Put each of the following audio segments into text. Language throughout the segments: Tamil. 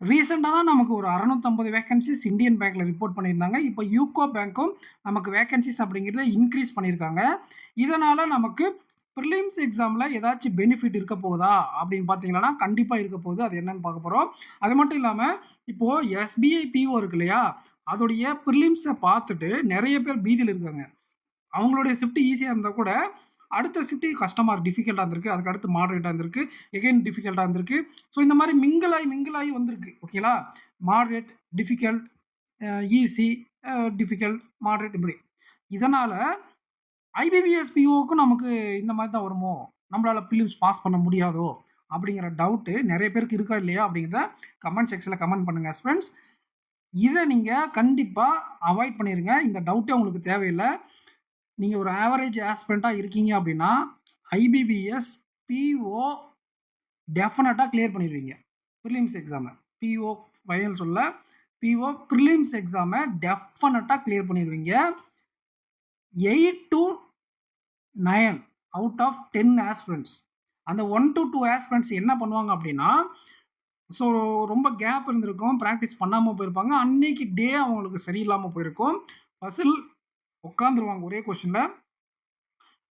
ரீசெண்டா தான் நமக்கு ஒரு 650 வேக்கன்ஸீஸ் இந்தியன் பேங்க்ல ரிப்போர்ட் பண்ணியிருந்தாங்க. இப்ப யூகோ பேங்க்கும் நமக்கு வேக்கன்ஸீஸ் அப்படிங்கிறத இன்கிரீஸ் பண்ணியிருக்காங்க. இதனால நமக்கு பிரிலிம்ஸ் எக்ஸாம்ல ஏதாச்சும் பெனிஃபிட் இருக்க போகுதா? அப்படின்னு பார்த்தீங்கன்னா, கண்டிப்பா இருக்க போகுது. அது என்னன்னு பார்க்க போறோம். அது மட்டும் இல்லாம, இப்போ எஸ்பிஐ பிஓ இருக்கு இல்லையா? அதோடைய பிரிலிம்ஸ பார்த்துட்டு நெறைய பேர் பீதியில இருக்காங்க. அவங்களுடைய ஷிஃப்ட் ஈஸியா இருந்தா கூட, அடுத்த ஷிஃப்ட் கஷ்டமா டிஃபிகல்ட்டா இருந்திருக்கு. அதுக்கு அடுத்து மாடரேட்டா இருந்திருக்கு. எகைன் டிஃபிகல்ட்டா இருந்திருக்கு. ஸோ இந்த மாரி மிங்கிள் ஆயி வந்திருக்கு. ஓகேங்களா? Moderate, difficult, easy, difficult, moderate இப்படி. இதனால ஐபிபிஎஸ் பிஓக்கும் நமக்கு இந்த மாரி தான் வருமோ? நம்மளால பிலிம்ஸ் பாஸ் பண்ண முடியாதோ? அப்படிங்கிற டவுட்டு நெறைய பேருக்கு இருக்கா இல்லையா? அப்படிங்கிறத கமெண்ட் செக்ஷன்ல கமெண்ட் பண்ணுங்க ஃபிரெண்ட்ஸ். இத நீங்க கண்டிப்பா அவாய்ட் பண்ணிருங்க. இந்த டவுட்டே உங்களுக்கு தேவையில்ல. நீங்க ஒரு ஆவரேஜ் ஆஸ்பிரண்டா இருக்கீங்க அப்படின்னா, ஐபிபிஎஸ், பிஓ டெஃபினட்டா கிளியர் பண்ணிருவீங்க. பிரிலிம்ஸ் எக்ஸாம. பிஓ ஃபைனல் சொல்லல. பிஓ பிரிலிம்ஸ் எக்ஸாம டெஃபினட்டா கிளியர் பண்ணிருவீங்க. 8 டூ 9 அவுட் ஆஃப் 10 ஆஸ்பிரண்ட்ஸ். அந்த 1 டூ 2 ஆஸ்பிரண்ட்ஸ் என்ன பண்ணுவாங்க அப்படின்னா, ஸோ ரொம்ப கேப் இருந்திருக்கும். பிராக்டிஸ் பண்ணாம போயிருப்பாங்க. அன்னைக்கு டே அவங்களுக்கு சரியில்லாம போயிருக்கும். பசில் உட்காந்துருவாங்க ஒரே கொஸ்டின்ல.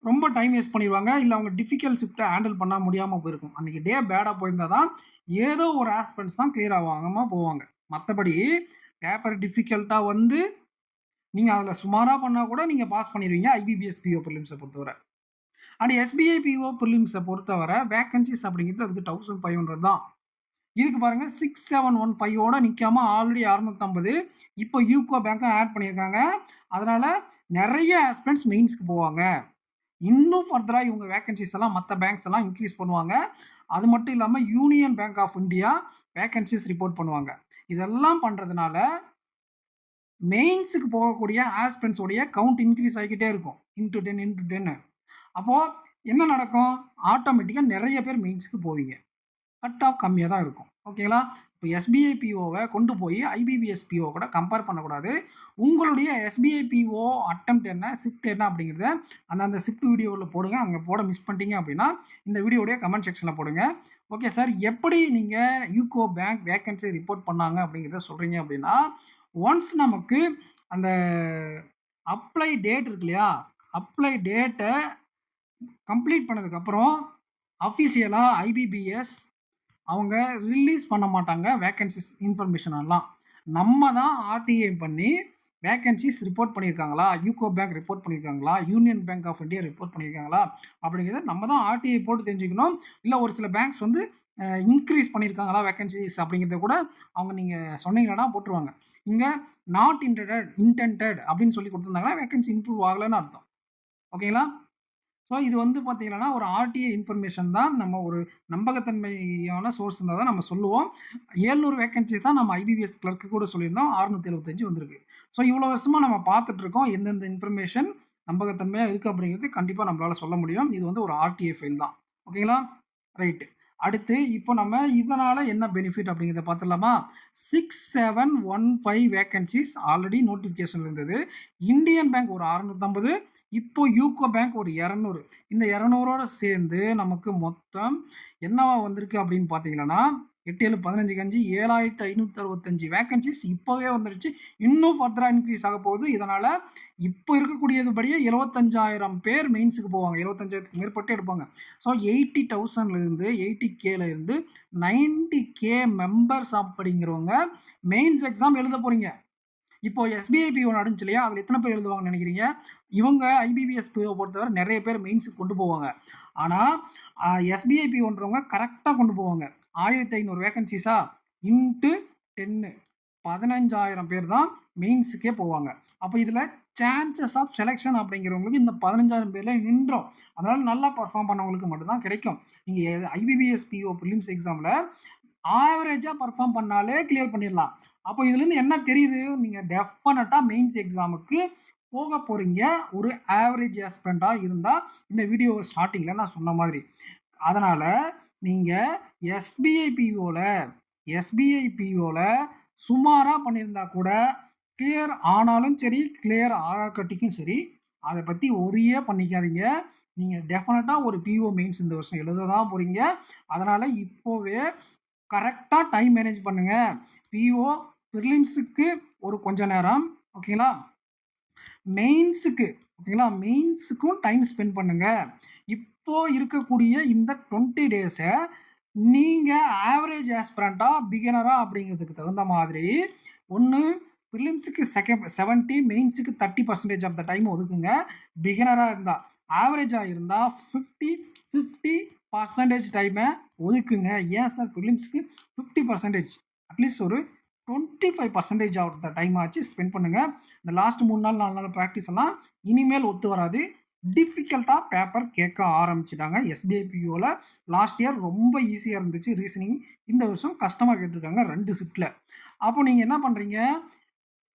ரொம்ப டைம் வேஸ்ட் பண்ணிருவாங்க. இல்ல அவங்க டிஃபிகல்ட் ஷிஃப்ட்ட ஹேண்டில் பண்ண முடியாம போயிருக்கும். அன்னைக்கு டே பேடா போயிருந்தா தான், ஏதோ ஒரு ஆஸ்பிரண்ட்ஸ் தான் கிளியர் ஆவாம போவாங்க. மத்தபடி பேப்பர் டிஃபிகல்ட்டா வந்து, நீங்க அதுல சுமாரா பண்ணா கூட நீங்க பாஸ் பண்ணிருவீங்க. ஐபிபிஎஸ் பிஓ பிரிலிம்ஸ பொறுத்தவர. அண்ட் எஸ்பிஐ பிஓ பிரிலிம்ஸ பொறுத்தவர வேக்கன்ஸீஸ் அப்படிங்கிறது அதுக்கு 1500 தான். இதுக்கு பாருங்க 6715 ஓட நிக்காம ஆல்ரெடி 650. இப்போ யூகோ பேங்க்கும் ஆட் பண்ணியிருக்காங்க. அதனால நெறைய ஆஸ்பிரண்ட்ஸ் மெயின்ஸ்க்கு போவாங்க. இன்னும் ஃபர்தரா இவங்க வேக்கன்ஸீஸ் எல்லாம் மத்த பேங்க்ஸ் எல்லாம் இன்கிரீஸ் பண்ணுவாங்க. அது மட்டும் இல்லாம Union bank of India vacancies report பண்ணுவாங்க. இதெல்லாம் பண்றதுனால மெயின்ஸ்க்கு போகக்கூடிய ஆஸ்பிரண்ட்ஸ் உடைய கவுண்ட் இன்கிரீஸ் ஆகிக்கிட்டே இருக்கும். Into 10 into 10. அப்போ என்ன நடக்கும்? ஆட்டோமேட்டிக்கா நெறைய பேர் மெயின்ஸ்க்கு போவீங்க. கட் ஆஃப் கம்மியா தான் இருக்கும். ஓகேங்களா? இப்போ எஸ்பிஐ பிஓவ கொண்டு போய் ஐபிபிஎஸ் பிஓ கூட கம்பேர் பண்ணக்கூடாது. உங்களுடைய எஸ்பிஐ பிஓ அட்டெம்ப்ட் என்ன, ஷிஃப்ட் என்ன அப்படிங்கிறத அந்த ஷிஃப்ட் வீடியோல போடுங்க. அங்க போட மிஸ் பண்ணிட்டீங்க அப்படின்னா, இந்த வீடியோவுடைய கமெண்ட் செக்ஷன்ல போடுங்க. ஓகே சார், எப்படி நீங்க யூகோ பேங்க் வேக்கன்ஸி ரிப்போர்ட் பண்ணாங்க அப்படிங்கிறத சொல்றீங்க அப்படின்னா, ஒன்ஸ் நமக்கு அந்த அப்ளை டேட் இருக்கு இல்லையா? அப்ளை டேட்ட கம்ப்ளீட் பண்ணதுக்கப்புறம் அஃபிஷியலா ஐபிபிஎஸ் அவங்க ரிலீஸ் பண்ண மாட்டாங்க வேக்கன்ஸீஸ் இன்ஃபர்மேஷன் எல்லாம். நம்ம தான் ஆர்டிஐ பண்ணி வேக்கன்ஸீஸ் ரிப்போர்ட் பண்ணியிருக்காங்களா, யூகோ பேங்க் ரிப்போர்ட் பண்ணியிருக்காங்களா, union bank of India report பண்ணியிருக்காங்களா அப்படிங்கிறத நம்ம தான் ஆர்டிஐ போட்டு தெரிஞ்சுக்கணும். இல்ல ஒரு சில பேங்க்ஸ் வந்து இன்க்ரீஸ் பண்ணியிருக்காங்களா வேக்கன்ஸீஸ் அப்படிங்கிறத கூட அவங்க நீங்க சொன்னீங்கன்னா போட்டுருவாங்க. இங்க நாட் இன்டெண்டட் அப்படின்னு சொல்லி குடுத்திருந்தாங்கன்னா வேக்கன்ஸி இம்ப்ரூவ் ஆகலன்னு அர்த்தம். ஓகேங்களா? ஸோ இது வந்து பார்த்தீங்கன்னா, ஒரு ஆர்டிஐ இன்ஃபர்மேஷன் தான். நம்ம ஒரு நம்பகத்தன்மையான சோர்ஸ் இருந்தா தான் நம்ம சொல்லுவோம். 700 வேக்கன்ஸீஸ் தான் நம்ம ஐபிபிஎஸ் கிளர்க்கு கூட சொல்லியிருந்தோம். 675 வந்திருக்கு. ஸோ இவ்வளோ வருஷமா நம்ம பார்த்துட்டு இருக்கோம். எந்தெந்த இன்ஃபர்மேஷன் நம்பகத்தன்மையா இருக்கு அப்படிங்கிறது கண்டிப்பா நம்மளால சொல்ல முடியும். இது வந்து ஒரு ஆர்டிஐ ஃபைல் தான். ஓகேங்களா? ரைட். அடுத்து இப்போ நம்ம இதனால என்ன பெனிஃபிட் அப்படிங்கிறத பார்த்துடலாமா? 6715 வேக்கன்ஸீஸ் ஆல்ரெடி நோட்டிஃபிகேஷன்ல இருந்தது. இந்தியன் பேங்க் ஒரு 650. இப்போ யூகோ பேங்க் ஒரு 200. இந்த 200ஓட சேர்ந்து நமக்கு மொத்தம் என்னவா வந்திருக்கு அப்படின்னு பார்த்தீங்கன்னா, 8, 7, 15 கஞ்சி 7565 வேக்கன்ஸீஸ் இப்பவே வந்துருச்சு. இன்னும் ஃபர்தரா இன்கிரீஸ் ஆக போகுது. இதனால இப்போ இருக்கக்கூடியதுபடியே 75,000 பேர் மெயின்ஸ்க்கு போவாங்க. 75,000க்கு மேற்பட்டு எடுப்பாங்க. ஸோ 80,000ல இருந்து 80Kல இருந்து 90K மெம்பர்ஸ் அப்படிங்கிறவங்க மெயின்ஸ் எக்ஸாம் எழுத போறீங்க. இப்போ எஸ்பிஐ பிஓ நடந்துச்சு இல்லையா? அதுல எத்தன பேர் எழுதுவாங்கன்னு நெனைக்கிறீங்க? இவங்க ஐபிபிஎஸ் பிஓ பொறுத்தவரை நெறைய பேர் மெயின்ஸ்க்கு கொண்டு போவாங்க. ஆனா, எஸ்பிஐ பிஓன்றவங்க கரெக்ட்டா கொண்டு போவாங்க. 1500 வேக்கன்ஸீஸா இன்டு 10 15,000 பேர் தான் மெயின்ஸ்க்கே போவாங்க. அப்ப இதுல சான்சஸ் ஆஃப் செலக்ஷன் அப்படிங்கிறவங்களுக்கு இந்த 15,000 பேர்ல நின்றோம். அதனால நல்லா பெர்ஃபார்ம் பண்ணவங்களுக்கு மட்டும் தான் கிடைக்கும். நீங்க ஐபிபிஎஸ் பிஓ பிரிலிம்ஸ் எக்ஸாம்ல ஆவரேஜா பெர்ஃபார்ம் பண்ணாலே கிளியர் பண்ணிடலாம். அப்போ இதுலேருந்து என்ன தெரியுது? நீங்க டெஃபினட்டா மெயின்ஸ் எக்ஸாமுக்கு போக போறீங்க. ஒரு ஆவரேஜ் ஆஸ்பிரண்டா இருந்தா, இந்த வீடியோ ஸ்டார்ட்டிங்ல நான் சொன்ன மாதிரி. அதனால நீங்க எஸ்பிஐ பிஓல எஸ்பிஐ பிஓல சுமாரா பண்ணியிருந்தா கூட, கிளியர் ஆனாலும் சரி, கிளியர் ஆகாட்டிக்கும் சரி, அத பத்தி ஒரியே பண்ணிக்காதீங்க. நீங்க டெஃபினட்டா ஒரு பிஓ மெயின்ஸ் இந்த வருஷம் எழுத தான் போறீங்க. அதனால இப்போவே கரெக்டாக டைம் மேனேஜ் பண்ணுங்க. பிஓ ப்ரிலிம்ஸுக்கு ஒரு கொஞ்ச நேரம், ஓகேங்களா? மெயின்ஸுக்கு, ஓகேங்களா? மெயின்ஸுக்கும் டைம் ஸ்பெண்ட் பண்ணுங்க. இப்போ இருக்கக்கூடிய இந்த 20 டேஸை நீங்கள் ஆவரேஜ் ஆஸ்பிரண்டா பிகினரா அப்படிங்கிறதுக்கு தகுந்த மாதிரி ஒன்று ப்ரிலிம்ஸுக்கு 70, மெயின்ஸுக்கு 30% ஆஃப் த டைம் ஒதுக்குங்க. பிகினராக இருந்தால், ஆவரேஜாக இருந்தால் 50% டைமை ஒதுக்குங்க. ஏன் சார் ப்ரிலிம்ஸுக்கு 50%? அட்லீஸ்ட் ஒரு 25% ஆஃப் த டைம் ஆச்சு ஸ்பெண்ட் பண்ணுங்கள். இந்த லாஸ்ட் 3 நாள் 4 நாள் ப்ராக்டிஸ் எல்லாம் இனிமேல் ஒத்து வராது. டிஃபிகல்ட்டாக பேப்பர் கேட்க ஆரம்பிச்சிட்டாங்க. எஸ்பிஐ பிஓவில் லாஸ்ட் இயர் ரொம்ப ஈஸியாக இருந்துச்சு ரீசனிங். இந்த வருஷம் கஷ்டமாக கேட்டிருக்காங்க 2 ஷிஃப்ட்டில். அப்போ நீங்கள் என்ன பண்ணுறீங்க,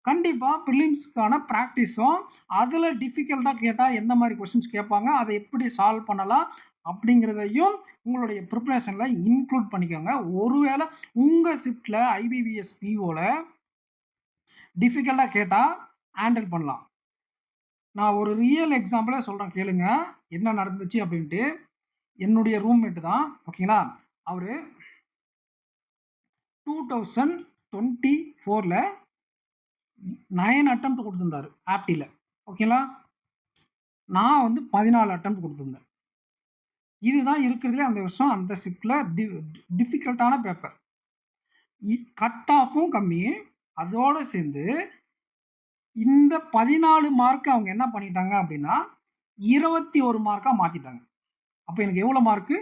கண்டிப்பாக ப்ரிலிம்ஸ்க்கான ப்ராக்டிஸும் அதில் டிஃபிகல்ட்டாக கேட்டால் எந்த மாதிரி கொஸ்டின்ஸ் கேட்பாங்க, அதை எப்படி சால்வ் பண்ணலாம் அப்படிங்கிறதையும் உங்களுடைய ப்ரிப்பரேஷனில் இன்க்ளூட் பண்ணிக்கோங்க. ஒருவேளை உங்கள் ஷிஃப்ட்டில் ஐபிபிஎஸ் பிஓவில் டிஃபிகல்ட்டாக கேட்டால் ஹேண்டில் பண்ணலாம். நான் ஒரு ரியல் எக்ஸாம்பிளே சொல்கிறேன் கேளுங்க, என்ன நடந்துச்சு அப்படின்ட்டு. என்னுடைய ரூம்மேட்டு தான், ஓகேங்களா? அவர் 2024ல் 9 அட்டெம்ப்ட் கொடுத்துருந்தாரு ஆப்டியில், ஓகேங்களா? நான் வந்து 14 அட்டெம்ப்ட் கொடுத்துருந்தேன். இதுதான் இருக்கிறதுலே அந்த வருஷம் அந்த ஷிஃப்ட்டில் டிஃபிகல்ட்டான பேப்பர். கட் ஆஃபும் கம்மி. அதோடு சேர்ந்து இந்த 14 மார்க் அவங்க என்ன பண்ணிட்டாங்க அப்படின்னா 21 மார்க்காக மாற்றிட்டாங்க. அப்போ எனக்கு எவ்வளோ மார்க்கு?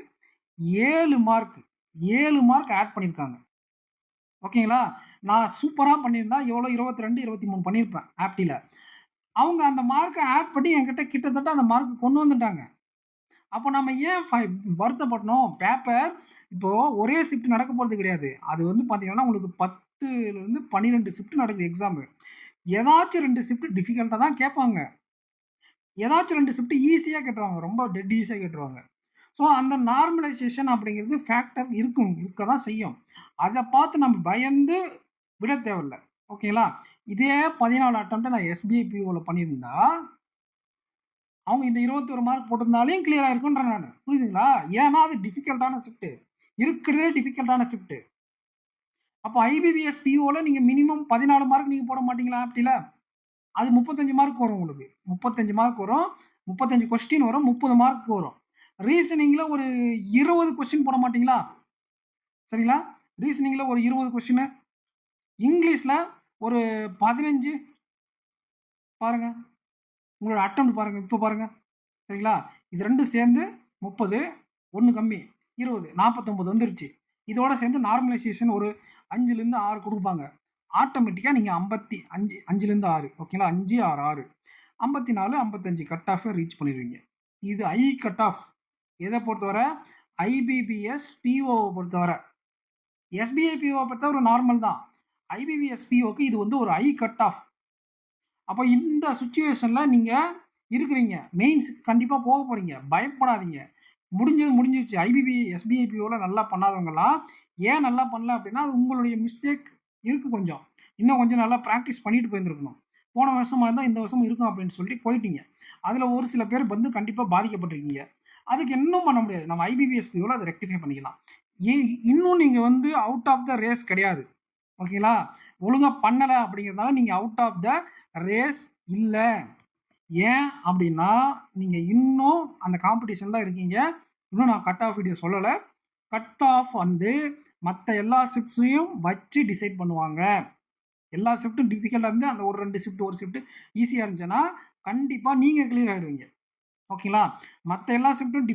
7 மார்க் ஆட் பண்ணியிருக்காங்க, ஓகேங்களா? நான் சூப்பராக பண்ணியிருந்தா எவ்வளோ 22, 23 பண்ணியிருப்பேன் ஆப்டியில். அவங்க அந்த மார்க்கை ஆட் பண்ணி என்கிட்ட கிட்டத்தட்ட அந்த மார்க் கொண்டு வந்துட்டாங்க. அப்போ நம்ம ஏன் வருத்தப்படணும்? பேப்பர் இப்போது ஒரே ஷிஃப்ட் நடக்க போகிறது கிடையாது. அது வந்து பார்த்தீங்கன்னா உங்களுக்கு 10லேருந்து 12 ஷிஃப்ட் நடக்குது எக்ஸாமு. ஏதாச்சும் 2 ஷிஃப்ட் டிஃபிகல்ட்டாக தான் கேட்பாங்க. ஏதாச்சும் 2 ஷிஃப்ட் ஈஸியாக கேட்டுருவாங்க, ரொம்ப டெட் ஈஸியாக கேட்டுருவாங்க. ஸோ அந்த நார்மலைசேஷன் அப்படிங்கிறது ஃபேக்டர் இருக்க தான் செய்யும். அதை பார்த்து நம்ம பயந்து விட தேவையில்ல, ஓகேங்களா? இதே 14 அட்டெம்ப்ட்டை நான் எஸ்பிஐ பிஓவில் பண்ணியிருந்தா அவங்க இந்த 21 மார்க் போட்டிருந்தாலையும் கிளியர் ஆயிருக்குன்றேன் நான். புரியுதுங்களா? ஏன்னா அது டிஃபிகல்ட்டான ஷிஃப்ட்டு, இருக்கிறதே டிஃபிகல்ட்டான ஷிஃப்ட்டு. அப்போ ஐபிபிஎஸ் பிஓவில் நீங்கள் மினிமம் 14 மார்க் நீங்கள் போட மாட்டீங்களா ஆப்டியில்? அது 35 மார்க் வரும் உங்களுக்கு. 35 மார்க் வரும், 35 கொஸ்டின் வரும், 30 மார்க் வரும். ரீசனிங்கில் ஒரு 20 கொஸ்டின் போட மாட்டீங்களா? சரிங்களா? ரீசனிங்கில் ஒரு 20 கொஸ்டின், இங்கிலீஷில் ஒரு 15. பாருங்க, உங்களோட அட்டெம்ப்ட் பாருங்க, இப்போ பாருங்க, சரிங்களா? இது 2 சேர்ந்து 30, 1 கம்மி 20, 49 வந்துருச்சு. இதோட சேர்ந்து நார்மலைசேஷன் ஒரு 5லேருந்து 6 கொடுப்பாங்க. ஆட்டோமேட்டிக்காக நீங்கள் 55, 5லேருந்து 6, ஓகேங்களா? 5, 6, 6, 54, 55 கட் ஆஃபை ரீச் பண்ணிடுவீங்க. இது கட் ஆஃப் எதை பொறுத்தவரை? ஐபிபிஎஸ் பிஓவை பொறுத்தவரை. எஸ்பிஐ பிஓவை பொறுத்தவரை நார்மல் தான். ஐபிபிஎஸ் பிஓக்கு இது வந்து ஒரு கட் ஆஃப். அப்போ இந்த சுச்சுவேஷனில் நீங்கள் இருக்கிறீங்க, மெயின்ஸுக்கு கண்டிப்பாக போக போகிறீங்க, பயப்படாதீங்க. முடிஞ்சிருச்சு. எஸ்பிஐ பிஓவில் நல்லா பண்ணாதவங்கலாம் ஏன் நல்லா பண்ணல அப்படின்னா அது உங்களுடைய மிஸ்டேக் இருக்குது. இன்னும் கொஞ்சம் நல்லா ப்ராக்டிஸ் பண்ணிட்டு போயிருந்துருக்கணும். போன வருஷமாக இருந்தால் இந்த வருஷம் இருக்கும் அப்படின்னு சொல்லிட்டு போயிட்டீங்க. அதில் ஒரு சில பேர் வந்து கண்டிப்பாக பாதிக்கப்பட்டிருக்கீங்க. அதுக்கு இன்னும் பண்ண முடியாது. நம்ம ஐபிபிஎஸ் பிஓவில் அதை ரெக்டிஃபை பண்ணிக்கலாம். இன்னும் நீங்கள் வந்து அவுட் ஆஃப் த ரேஸ் கிடையாது, ஓகேங்களா? ஒழுங்காக பண்ணலை அப்படிங்கிறதுனால நீங்கள் அவுட் ஆஃப் த ரேஸ் இல்லை. ஏன் அப்படின்னா நீங்கள் இன்னும் அந்த காம்படிஷன் தான் இருக்கீங்க. இன்னும் நான் கட் ஆஃப் வீடியோ சொல்லலை. கட் ஆஃப் வந்து மற்ற எல்லா ஷிஃப்ட்ஸையும் வச்சு டிசைட் பண்ணுவாங்க. எல்லா ஷிஃப்ட்டும் டிஃபிகல்ட்டாக இருந்து அந்த ஒரு 2 ஷிஃப்ட் ஒரு ஷிஃப்ட் ஈஸியாக இருந்துச்சுன்னா கண்டிப்பாக நீங்கள் கிளியர் ஆகிடுவீங்க, ஓகேங்களா? மற்ற எல்லா ஷிஃப்ட்டும்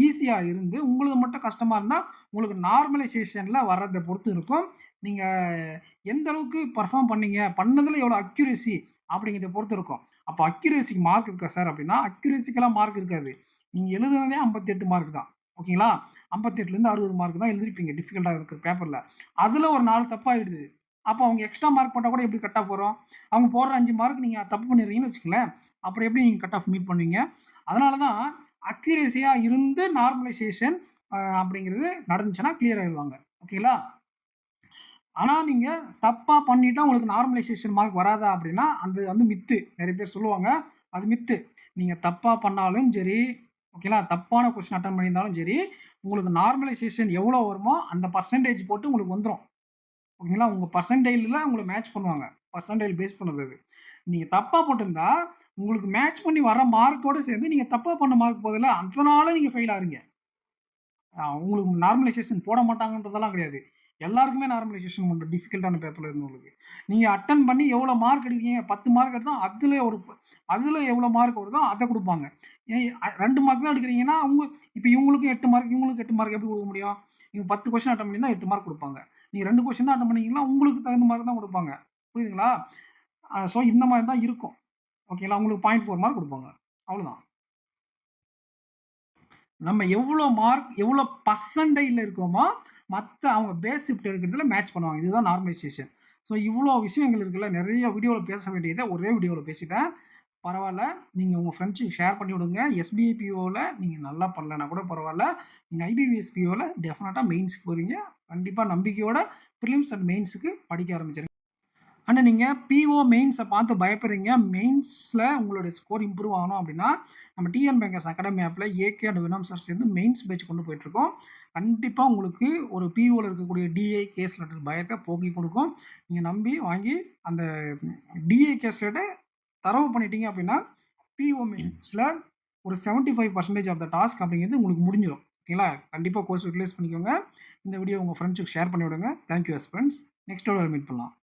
ஈஸியாக இருந்து உங்களுக்கு மட்டும் கஷ்டமாக இருந்தால் உங்களுக்கு நார்மலைசேஷனில் வர்றதை பொறுத்து இருக்கும். நீங்கள் எந்த அளவுக்கு பர்ஃபார்ம் பண்ணீங்க, பண்ணதில் எவ்வளோ அக்யூரேசி அப்படிங்கிறத பொறுத்து இருக்கும். அப்போ அக்யூரேசிக்கு மார்க் இருக்கா சார் அப்படின்னா அக்யூரேசிக்கெல்லாம் மார்க் இருக்காது. நீங்கள் எழுதுனதே 58 மார்க் தான், ஓகேங்களா? 58லேருந்து 60 மார்க் தான் எழுதிருப்பீங்க டிஃபிகல்ட்டாக இருக்கிற பேப்பரில். அதில் ஒரு 4 தப்பாகிடுது. அப்போ அவங்க எக்ஸ்ட்ரா மார்க் போட்டால் கூட எப்படி கட் ஆஃப் வரும்? அவங்க போடுற 5 மார்க் நீங்கள் தப்பு பண்ணிடுறீங்கன்னு வச்சுக்கங்களேன், அப்புறம் எப்படி நீங்கள் கட் ஆஃப் மீட் பண்ணுவீங்க? அதனால தான் அக்யூரேசியாக இருந்து நார்மலைசேஷன் அப்படிங்கிறது நடந்துச்சுன்னா கிளியர் ஆகிடுவாங்க, ஓகேங்களா? ஆனால் நீங்கள் தப்பாக பண்ணிட்டா உங்களுக்கு நார்மலைசேஷன் மார்க் வராதா அப்படின்னா அது வந்து மித்து. நிறைய பேர் சொல்லுவாங்க, அது மித்து. நீங்கள் தப்பாக பண்ணாலும் சரி, ஓகேங்களா? தப்பான கொஸ்டின் அட்டெண்ட் பண்ணியிருந்தாலும் சரி, உங்களுக்கு நார்மலைசேஷன் எவ்வளோ வருமோ அந்த பெர்சன்டேஜ் போட்டு உங்களுக்கு வந்துரும். ஓகேங்களா? உங்க பெர்சன்டைல்ல உங்கள மேட்ச் பண்ணுவாங்க. பெர்சன்டைல் பேஸ் பண்ணது அது. நீங்க தப்பா போட்டிருந்தா, உங்களுக்கு மேட்ச் பண்ணி வர மார்க்கோட சேர்ந்து நீங்க தப்பா பண்ண மார்க் போதுல்ல, அதனால நீங்க ஃபெயில் ஆகுறீங்க. உங்களுக்கு நார்மலைசேஷன் போட மாட்டாங்கன்றதெல்லாம் கிடையாது. எல்லாருக்குமே நார்மலைசேஷன் பண்ற டிஃபிகல்ட்டான பேப்பர்ல இருந்தவங்களுக்கு. நீங்க அட்டெண்ட் பண்ணி எவ்வளோ மார்க் எடுக்கிறீங்க? 10 மார்க் எடுத்தா அதுல எவ்வளோ மார்க் வருதோ அத குடுப்பாங்க. 2 மார்க் தான் எடுக்கிறீங்கன்னா, இப்ப இவங்களுக்கும் 8 மார்க், இவங்களுக்கும் 8 மார்க் எப்படி குடுக்க முடியும்? நீங்க 10 கொஸ்டின் அட்டெண்ட் பண்ணியிருந்தா 8 மார்க் குடுப்பாங்க. நீங்க 2 கொஸ்டின் தான் அட்டெண்ட் பண்ணீங்கன்னா, உங்களுக்கு தகுந்த மார்க் தான் குடுப்பாங்க. புரியுதுங்களா? ஸோ இந்த மாரி தான் இருக்கும். ஓகேங்களா? உங்களுக்கு 0.4 மார்க் குடுப்பாங்க. அவ்வளோதான். நம்ம எவ்வளோ மார்க், எவ்வளோ பெர்சன்டைல்ல இருக்கோமோ, மத்த அவங்க பேஸ் ஷிஃப்ட் எடுக்கிறதுல மேட்ச் பண்ணுவாங்க. இதுதான் நார்மலைசேஷன். ஸோ இவ்வளோ விஷயங்கள் இருக்குல்ல. நெறைய வீடியோல பேச வேண்டியத ஒரே வீடியோல பேசிட்டேன். பரவால்ல. நீங்க உங்க ஃப்ரெண்ட்ஸுக்கு ஷேர் பண்ணி விடுங்க. எஸ்பிஐ பிஓல நீங்க நல்லா பண்ணலனா கூட பரவால்ல. நீங்க ஐபிபிஎஸ் பிஓல டெஃபினட்டா மெயின்ஸ்க்கு போறீங்க. கண்டிப்பா நம்பிக்கையோட பிரிலிம்ஸ் அண்ட் மெயின்ஸ்க்கு படிக்க ஆரம்பிச்சிருங்க. ஆனா நீங்க பிஓ மெயின்ஸ பார்த்து பயப்படுறீங்க. மெயின்ஸ்ல உங்களுடைய ஸ்கோர் இம்ப்ரூவ் ஆகணும் அப்படின்னா, நம்ம டிஎன் பேங்கர்ஸ் அகாடமி ஆப்ல ஏகே அண்ட் வினம் சார் சேர்ந்து மெயின்ஸ் பேட்ச் கொண்டு போயிட்டுருக்கோம். கண்டிப்பா உங்களுக்கு ஒரு பிஓல இருக்கக்கூடிய டிஐ, கேஸ் லெட்டர் பயத்த போக்கிக் குடுக்கும். நீங்க நம்பி வாங்கி அந்த டிஐ, கேஸ் லெட்டர் தரவு பண்ணிட்டீங்க அப்படின்னா, பிஓ மெயின்ஸ்ல ஒரு 75% ஆஃப் த டாஸ்க் அப்படிங்கிறது உங்களுக்கு முடிஞ்சிரும். ஓகேங்களா? கண்டிப்பா கோர்ஸ் யூட்டிலைஸ் பண்ணிக்கோங்க. இந்த வீடியோ உங்க ஃப்ரெண்ட்ஸுக்கு ஷேர் பண்ணி விடுங்க. Thank you friends. நெக்ஸ்ட் வீடியோல மீட் பண்ணலாம்.